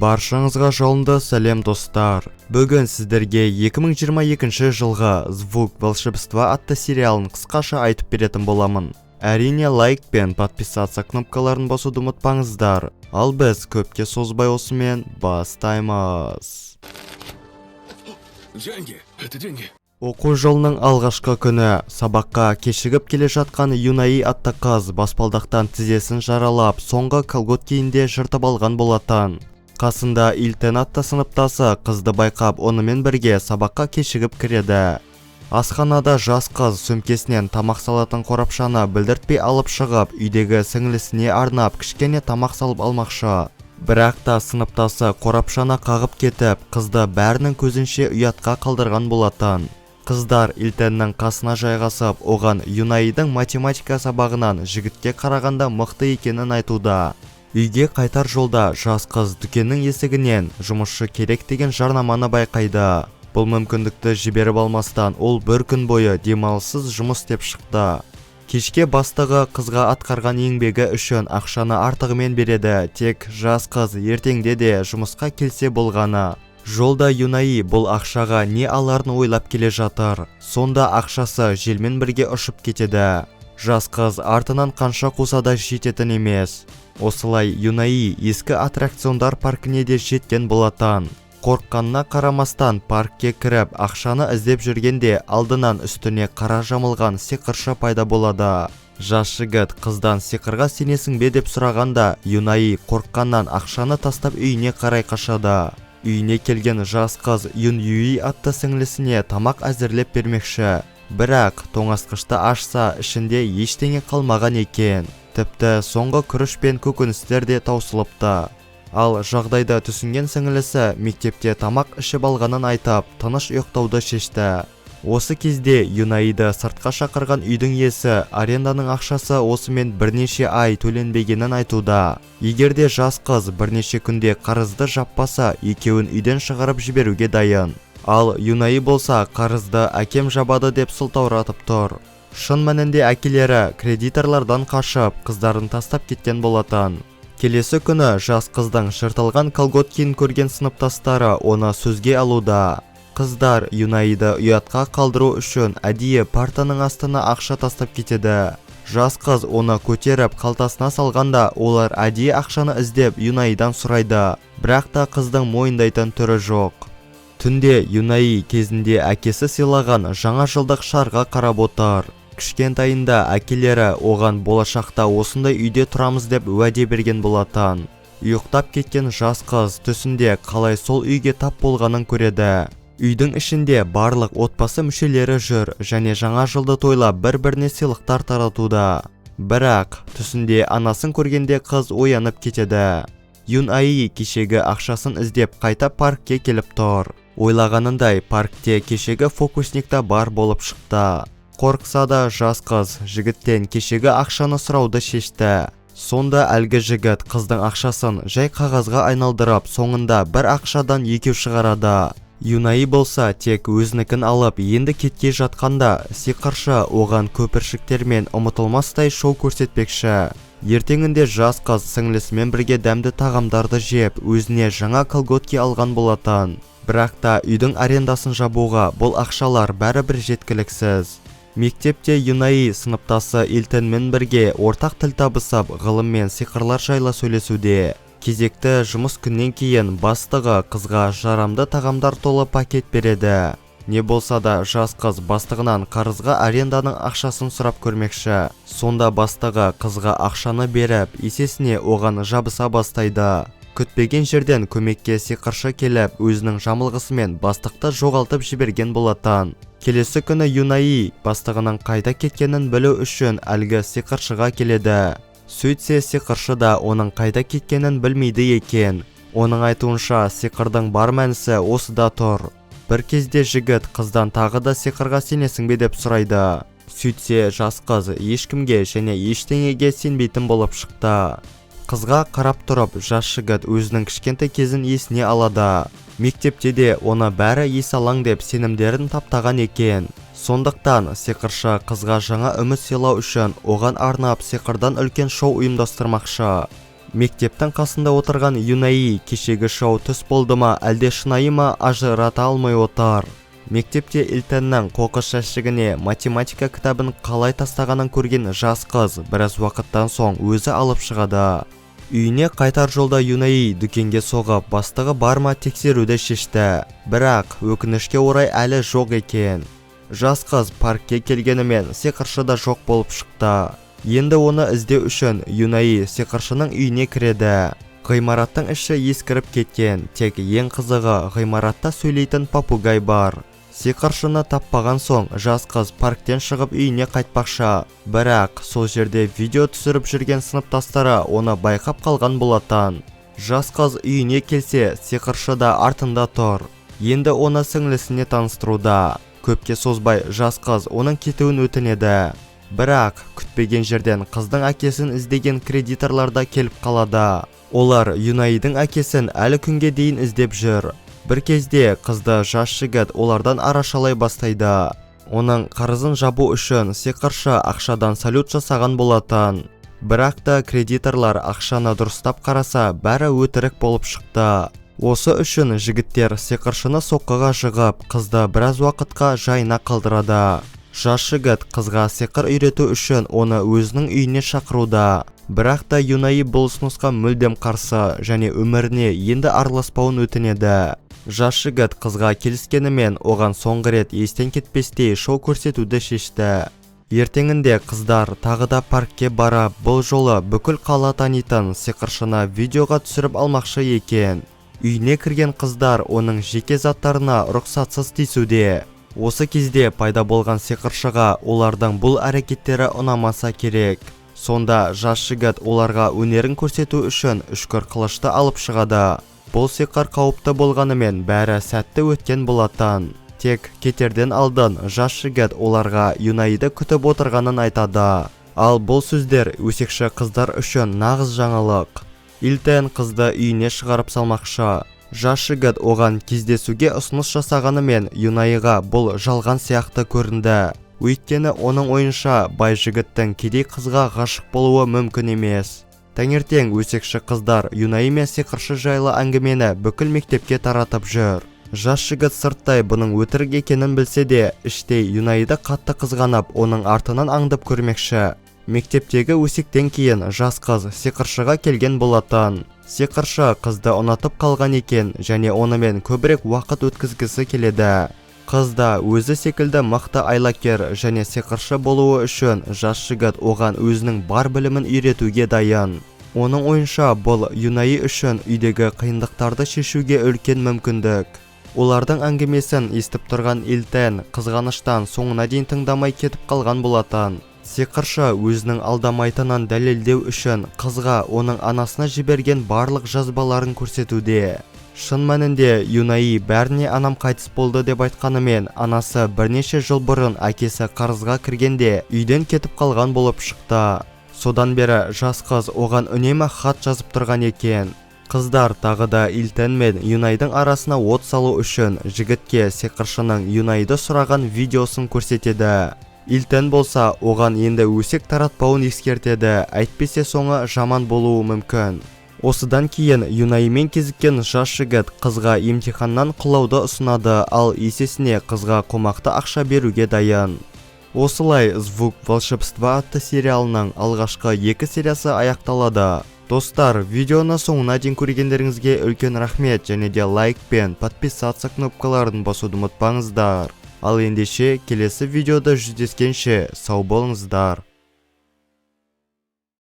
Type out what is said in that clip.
Баршаңызға жалынды сәлем достар. Бүгін сіздерге 2022 жылғы «Звук волшебства» атты сериалын қысқаша айтып беретін боламын. Әрине лайк пен подписаться кнопкаларын басуды ұмытпаңыздар. Ал біз көпке созбай осымен бастаймыз. Оқу жылының алғашқы күні сабаққа кешігіп келе жатқан Юнаи атты қыз баспалдақтан тізесін жаралап, соңғы колготкиінде жыртып алған болатын. Қасында Ильтен атты сыныптасы қызды байқап, онымен бірге сабаққа кешігіп кіреді. Асханада жас қыз сөмкесінен тамақ салатын қорапшаны білдіртпей алып шығып, үйдегі сіңлісіне арнап кішкене тамақ салып алмақшы. Бірақ та сыныптасы қорапшаны қағып кетіп, қызды бәрінің көзінше ұятқа қалдырған болатын. Қыздар Ильтеннің қасына жайғасып, оған Юнаидің математика сабағынан жігітке қарағанда мықты екенін айтуда. Үйге қайтар жолда жас қыз дүкеннің есігінен жұмысшы керек деген жарнаманы байқайды. Бұл мүмкіндікті жіберіп алмастан ол бір күн бойы демалыссыз жұмыс істеп шықты. Кешке бастығы қызға атқарған еңбегі үшін ақшаны артығымен береді, тек жас қыз ертеңде де жұмысқа келсе болғаны. Жолда Юнаи бұл ақшаға не аларын ойлап келе жатыр. Сонда ақшасы желмен бірге ұшып кетеді. Жас қыз артынан қанша қуса да жететін емес. Осылай Юнаи ескі аттракциондар паркіне де жеткен болатын. Қорыққанына қарамастан паркке кіріп, ақшаны іздеп жүргенде алдынан үстіне қара жамылған сиқыршы пайда болады. Жас жігіт қыздан сиқырға сенесің бе деп сұрағанда, Юнаи қорыққаннан ақшаны тастап үйіне қарай қашады. Үйіне келген жас қыз Юн Юи атты сіңлісіне тамақ әзірлеп бермекші. Бірақ тоңазытқышты ашса, ішінде ештеңе қалмаған екен. Тіпті соңғы күріш пен көкөністер де таусылыпты. Ал жағдайда түсінген сіңлісі мектепте тамақ ішіп алғанын айтып, тыныш ұйықтауды шешті. Осы кезде Юнаиды сыртқа шақырған үйдің иесі аренданың ақшасы осымен бірнеше ай төленбегенін айтуда. Егерде жас қыз бірнеше күнде қарызды жаппаса, екеуін үйден шығарып жіберуге дайын. Ал Юнаи болса қарызды әкем жабады деп сылтауратып тұр. Шын мәнінде әкелері кредиторлардан қашып, қыздарын тастап кеткен болатын. Келесі күні жас қыздың жыртылған колготкин көрген сыныптастары оны сөзге алуда. Қыздар Юнаиды ұятқа қалдыру үшін әдейі партаның астына ақша тастап кетеді. Жас қыз оны көтеріп қалтасына салғанда, олар әдейі ақшаны іздеп Юнаидан сұрайды. Бірақ та қыздың мойындайтын түрі жоқ. Түнде Юнаи кезінде әкесі сыйлаған жаңа жылдық шарға қарап отыр. Кішкентайында әкелері оған болашақта осындай үйде тұрамыз деп уәде берген болатын. Ұйықтап кеткен жас қыз түсінде қалай сол үйге тап болғанын көреді. Үйдің ішінде барлық отбасы мүшелері жүр және жаңа жылды тойлап бір-біріне сыйлықтар таратуда. Бірақ түсінде анасын көргенде қыз оянып кетеді. Юнаи кешегі ақшасын іздеп қайта паркке келіп тұр. Ойлағанындай паркте кешегі фокусникта бар болып шықты. Қорқса да жас қыз жігіттен кешегі ақшаны сұрауды шешті. Сонда әлгі жігіт қыздың ақшасын жай қағазға айналдырып, соңында бір ақшадан екеу шығарады. Юнаи болса тек өзінікін алып, енді кетке жатқанда сиқыршы оған көпіршіктер мен ұмытылмастай шоу көрсетпекші. Ертеңінде жас қыз сіңлісімен бірге дәмді тағамдарды жеп, өзіне жаңа колготки алған болатын. Бірақ та үйдің арендасын жабуға бұл ақшалар бәрібір жеткіліксіз. Мектепте Юнаи сыныптасы Ильтенмен бірге ортақ тіл табысып, ғылым мен сиқырлар жайлы сөйлесуде. Кезекті жұмыс күннен кейін бастығы қызға жарамды тағамдар толы пакет береді. Не болса да жас қыз бастығынан қарызға аренданың ақшасын сұрап көрмекші. Сонда бастығы қызға ақшаны беріп, есесіне оған жабыса бастайды. Күтпеген жерден көмекке сиқыршы келіп, өзінің жамылғысымен бастықты жоғалтып жіберген болатын. Келесі күні Юнаи бастығының қайда кеткенін білу үшін әлгі сиқыршыға келеді. Сөйтсе сиқыршы да оның қайда кеткенін білмейді екен. Оның айтуынша сиқырдың бар мәнісі осыда тұр. Бір кезде жігіт қыздан тағы да сиқырға сенесің бе деп сұрайды. Сөйтсе жас қыз ешкімге және ештеңеге сенбейтін болып шықты. Қызға қарап тұрып, жас жігіт өзінің кішкентай кезін есіне алады. Мектепте де оны бәрі есалаң деп сенімдерін таптаған екен. Сондықтан сиқыршы қызға жаңа үміт сыйлау үшін оған арнап сиқырдан үлкен шоу ұйымдастырмақшы. Мектептің қасында отырған Юнаи кешегі шоу түс болды ма әлде шынайы ма ажырата алмай отыр. Мектепте Ильтеннің қоқыс жәшігіне математика кітабын қалай тастағанын көрген жас қыз біраз уақыттан соң өзі алып шығады. Үйіне қайтар жолда Юнаи дүкенге соғып, бастығы бар ма тексеруді шешті. Бірақ өкінішке орай әлі жоқ екен. Жас қыз паркке келгенімен сиқыршы да жоқ болып шықты. Енді оны іздеу үшін Юнаи сиқыршының үйіне кіреді. Ғимараттың іші ескіріп кеткен, тек ең қызығы ғимаратта сөйлейтін папугай бар. Сиқыршыны таппаған соң жас қыз парктен шығып үйіне қайтпақшы. Бірақ сол жерде видео түсіріп жүрген сыныптастары оны байқап қалған болатын. Жас қыз үйіне келсе, сиқыршы да артында тұр. Енді оны сіңлісіне таныстыруда. Көпке созбай жас қыз оның кетуін өтінеді. Бірақ күтпеген жерден қыздың әкесін іздеген кредиторлар да келіп қалады. Олар Юнаидің әкесін әлі күнге дейін іздеп жүр. Бір кезде қызды жас жігіт олардан арашалай бастайды. Оның қарызын жабу үшін сиқыршы ақшадан салют жасаған болатын. Бірақ та кредиторлар ақшаны дұрыстап қараса, бәрі өтірік болып шықты. Осы үшін жігіттер сиқыршыны соққыға жығып, қызды біраз уақытқа жайына қалдырады. Жас жігіт қызға сиқыр үйрету үшін оны өзінің үйіне шақыруда. Бірақ та Юнаи бұл ұсынысқа мүлдем қарсы және өміріне енді араласпауын өтінеді. Жас жігіт қызға келіскенімен оған соңғы рет естен кетпестей шоу көрсетуді шешті. Ертеңінде қыздар тағы да паркке барып, бұл жолы бүкіл қала танитын сиқыршыны видеоға түсіріп алмақшы екен. Үйіне кірген қыздар оның жеке заттарына рұқсатсыз тиісуде. Осы кезде пайда болған сиқыршыға олардың бұл әрекеттері ұнамаса керек. Сонда жас жігіт оларға өнерін көрсету үшін үшкір қылышты алып шығады. Бұл сиқыр қауіпті болғанымен бәрі сәтті өткен болатын. Тек кетерден алдын жас жігіт оларға Юнаиді күтіп отырғанын айтады. Ал бұл сөздер өсекші қыздар үшін нағыз жаңалық. Ильтен қызды үйіне шығарып салмақшы. Жас жігіт оған кездесуге ұсыныс жасағанымен Юнаиға бұл жалған сияқты көрінді. Өйткені оның ойынша бай жігіттің кедей қызға ғашық болуы мүмкін емес. Таңертең өсекші қыздар Юнаи мен сиқыршы жайлы әңгімені бүкіл мектепке таратып жүр. Жас жігіт сырттай бұның өтірік екенін білсе де, іштей Юнаиды қатты қызғанып, оның артынан аңдып көрмекші. Мектептегі өсектен кейін жас қыз сиқыршыға келген болатын. Сиқыршы қызды ұнатып қалған екен және онымен көбірек уақыт өткізгісі келеді. Қыз да өзі секілді мықты айлакер және сиқыршы болуы үшін жас жігіт оған өзінің бар білімін үйретуге дайын. Оның ойынша бұл Юнаи үшін үйдегі қиындықтарды шешуге үлкен мүмкіндік. Олардың әңгімесін естіп тұрған Ильтен қызғаныштан соңына дейін тыңдамай кетіп қалған болатын. Сиқыршы өзінің алдамайтынын дәлелдеу үшін қызға оның анасына жіберген барлық жазбаларын көрсетуде. Шын мәнінде Юнаи бәріне анам қайтыс болды деп айтқанымен, анасы бірнеше жыл бұрын әкесі қарызға кіргенде үйден кетіп қалған болып шықты. Содан бері жас қыз оған үнемі хат жазып тұрған екен. Қыздар тағы да Ильтен мен Юнайдың арасына от салу үшін жігітке сиқыршының Юнайды сұраған видеосын көрсетеді. Ильтен болса оған енді өсек таратпауын ескертеді, әйтпесе соңы жаман болуы мүмкін. Осыдан кейін Юнаимен кезіккен жас жігіт қызға емтиханнан құлауды ұсынады, ал есесіне қызға қомақты ақша беруге дайын. Осылай «Звук волшебства» атты сериалының алғашқы 2 сериясы аяқталады. Достар, видеоны соңына дейін көргендеріңізге үлкен рахмет және де лайк пен подписаться кнопкаларын басуды ұмытпаңыздар. Ал ендеше келесі видеода жүздескенше сау болыңыздар.